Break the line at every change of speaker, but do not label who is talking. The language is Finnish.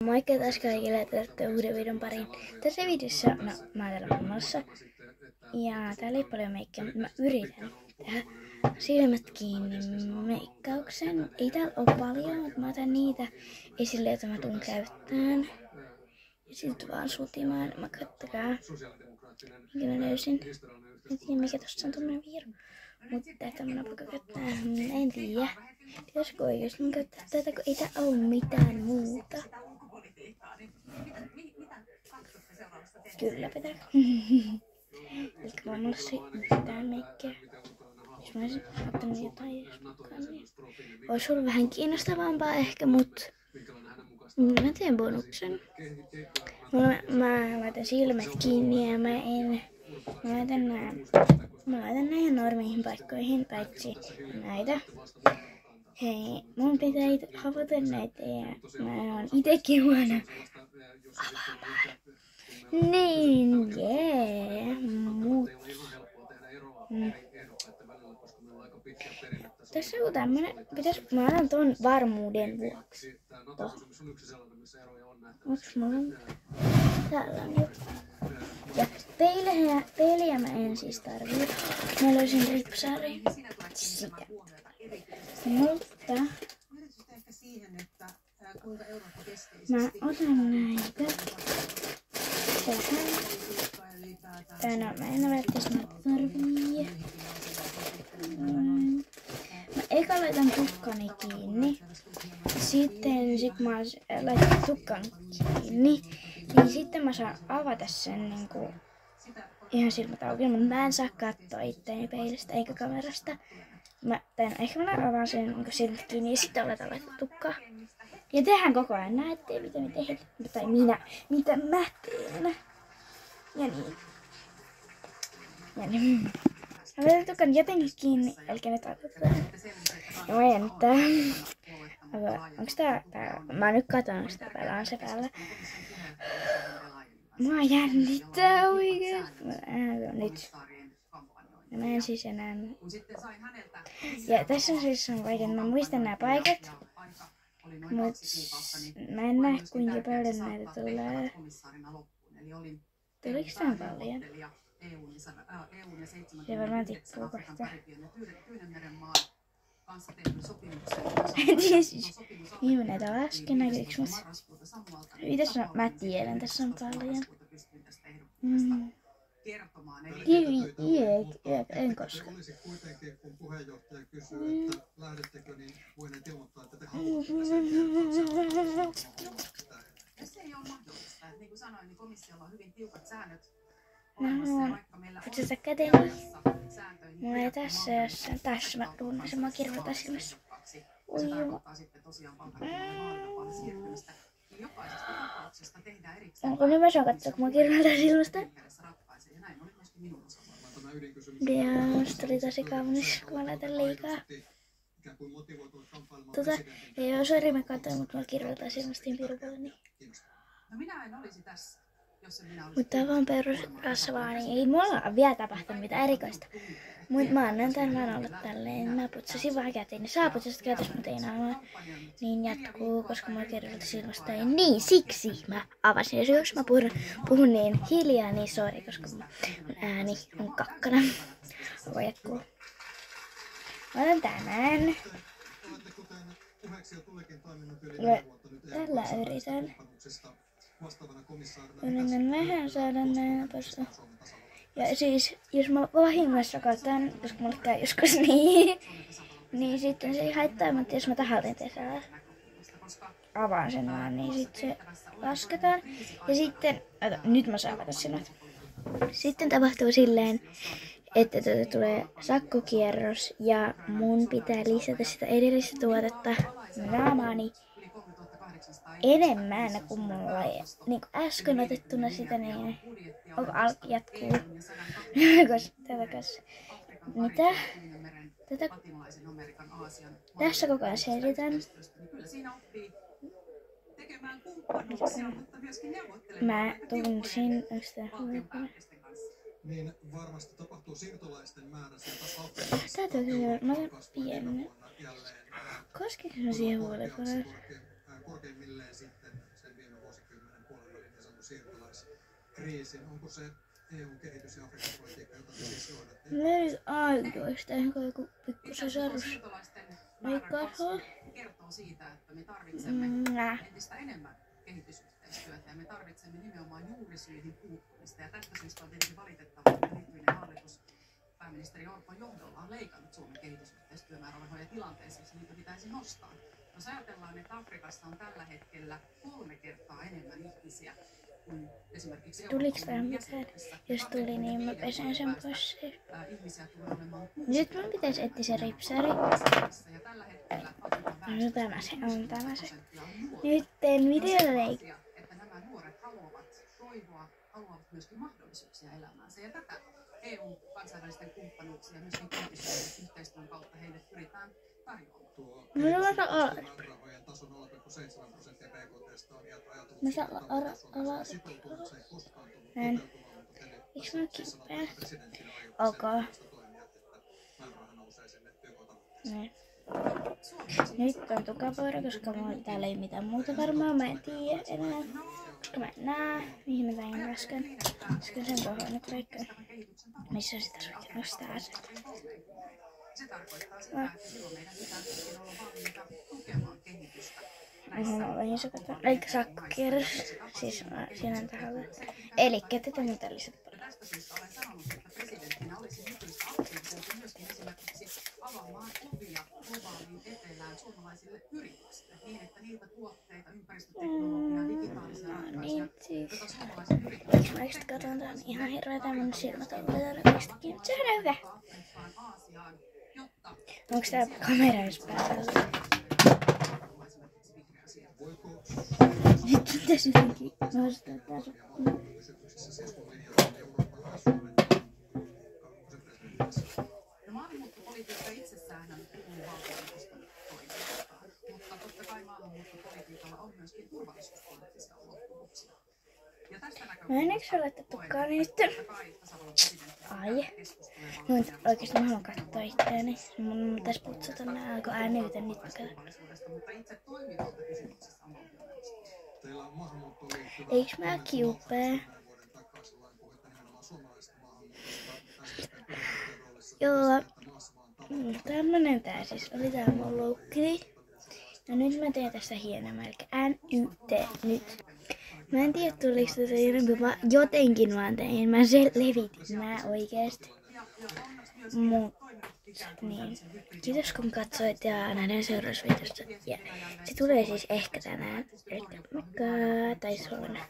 Moikka taas kaikille, että uuden videon pariin. Tässä videossa mä oon täällä humalassa. Ja täällä ei paljon meikkiä, mutta mä yritän tehdä silmät kiinni meikkauksen. Ei täällä oo paljon, mutta mä otan niitä esille, joita mä tuun käyttämään. Ja sit vaan sutimaan. Mä kattokaa, minkä mä löysin. En tiedä mikä tossa on tommonen viiru. Mutta tämmönen pakko käyttää, en tiedä. Pitäisikö oikeesti mun käyttää tätä, kun ei tää oo mitään muuta. Kyllä pitää. Eikä varmasti mitään meikkiä. Jos mä olisin ottanut jotain edes mukaan, niin ois ollut vähän kiinnostavampaa ehkä, mut mä teen bonuksen. Mä laitan silmät kiinni ja mä laitan näihin normiin paikkoihin, paitsi näitä. Hei, mun pitää havata näitä ja mä oon itekin huono avaamaan. Niin, jee, mut. Tässä on tämmönen, mä otan ton varmuuden vuoksi. Onks mulla? Täällä on jo. Ja peiliä mä en siis tarvii. Mä löysin ripsarin. Sitä. Mutta mä otan näitä tähän. Mä en ole, että mä tarvii. Mä eka laitan tukkani kiinni. Sitten kun mä laitan tukkan kiinni, niin sitten mä saan avata sen niinku ihan silmät auki, mutta mä en saa katsoa itteeni peilistä eikä kamerasta. Ehkä mä avaan sen niinku silmät kiinni ja sitten aletaan laittaa tukkaa. Ja tehdään koko ajan, näette mitä me tehdään, tai mitä mä teen. Ja niin. Mä laitan tukkan jotenkin kiinni, älkää nyt ajatella. Ja mä jännittää. Onks tää? Mä nyt katon sitä päällä, on se päällä. Mua jännittää oikeesti. Nyt. Mä en siis enää. Ja tässä on siis vaikea, mä muistan nää paikat. Mut mä en näe kuinka paljon näitä tulee. Tuliks tää paljon? Se varmaan tippuu kohta. En tiedä siis. Niin mä näitä lasken näkyykö mut. Tässä on, mä tiedän, tässä on paljon. En koskaan. Putsata käteni. Mulla ei tässä jossain. Tässä mä tunnen sen, mä kirjoitan silmässä. Ui. Onko nyt mä saan katsoa, kun mä kirjoitan silmästä? Ja se tuli tosi kaunis, kun mä laitan liikaa. Joo, sori mä katsoin, mutta mä kirjoitan silmästä pirupalla, niin. Mutta tää on vaan perusrasvaa, niin ei mulla ole vielä tapahtunut mitään erikoista. Mut mä annan tän vaan olla tälleen. Mä putsasin vaan käteen. Niin sä putsasit kätes, mut ei naamaa. Niin jatkuu, koska mulla kirjoitti silmästä. Niin siksi mä avasin. Ja jos mä puhun niin hiljaa, niin sori, koska mun ääni on kakkana. Voi jatkuu. Mä otan tämän. Tällä yritän. Yritän vähän saada näin pois. Ja siis, jos mä vahingossa katson, koska mulle käy joskus niin sitten se ei haittaa, mutta jos mä tahalleen avaan sen vaan, niin sitten se lasketaan. Ja sitten, nyt mä saan avata silmät. Sitten tapahtuu silleen, että tulee sakkokierros ja mun pitää lisätä sitä edellistä tuotetta naamaani enemmän kuin mulla ei niin äsken otettuna sitä, niin jatkuu. Mitä? Tässä koko ajan selitän. Mä tunsin sitä.
Niin varmasti tapahtuu siirtolaisten määrä sieltä
Täytyy kyllä, mä olen pieni. Koskiko se siihen huolekoneen?
korkeimmilleen sitten sen viime kriisin? Onko se EUn kehitys- ja Afrikka-politiikka, jota te siis johdatte?
Nyt aikuista, ehkä joku pikkusen sarus. Ei kasva.
Kertoo siitä, että me tarvitsemme entistä enemmän kehitysyhteistyötä ja me tarvitsemme nimenomaan juurisyihin puuttumista. Ja tästä syystä on tietenkin valitettavaa, että nykyinen hallitus pääministeri Orpon johdolla on leikannut Suomen kehitysyhteistyömäärärahoja tilanteessa, jossa niitä pitäisi nostaa. Jos ajatellaan, että Afrikassa on tällä hetkellä 3 kertaa enemmän ihmisiä kuin esimerkiksi
Tuliks vähän mitään? Jos tuli, niin mä pesen sen pois. Nyt mun pitäisi etsiä se ripsari. No tämä se on, tämä se. Nyt teen videoleikki.
Että nämä nuoret haluavat toivoa, haluavat myöskin mahdollisuuksia elämäänsä. Ja tätä EU-kansainvälisten kumppanuuksia myöskin kehitysyhteistyön kautta heille pyritään tarjoamaan.
Määrärahojen taso 0,7% BKT:stä on ajatellut,
Mä saan olla näin. Eiks mä kipeä? Ok. Näin. Nyt on tukapoira, koska täällä ei mitään muuta varmaan. Mä en tiedä enää. Koska mä en näe, mihin mä tein äsken. Äsken sen kohdalla nyt vaikka. Missä sitä soitin? Jos täällä.
Se tarkoittaa sitä, että silloin meidän pitää olla valmiita tukemaan kehitystä.
Olin se katsoa. Eikä sakkokierros. Siis siinä on taholla. Elikkä tätä mitä lisätä.
Tästä syystä olen sanonut, että presidenttinä olisi nykyistä aktiivisempi myöskin esimerkiksi avaamaan ovia globaaliin etelään suomalaisille yrityksille niin, että niitä tuotteita, ympäristöteknologiaa, digitaalisia ratkaisuja, joita suomalaiset yritykset
Mä just katson tämän ihan hirveetä, mun silmät on vetänyt. Se on hyvä. Onks tää kamera edes päällä? Nyt pitäis jotenkin nostaa taas.
Maahanmuuttopolitiikka itsessään kuuluu valtioneuvoston toimintaan, mutta totta kai maahanmuuttopolitiikalla on myöskin turvallisuuspoliittisia ulottuvuuksia. Ja tästä
näkökulmasta laitettukaan niistä. Ai. Mutta oikeesti mä haluan katsoa itteeni. Mun pitäis putsata nää, kun ääniytä nyt Eiks mä kiupee? Joo. Tämmönen tää siis oli tää mun loukki. No nyt mä teen tästä hienomälkä. NYT nyt. Mä en tiedä tuliko tätä jotenkin vaan tein. Mä sen levitin mä oikeesti. Mut niin. Kiitos kun katsoit ja nähdään seuraavassa videossa. Ja se tulee siis ehkä tänään. Tai huomenna.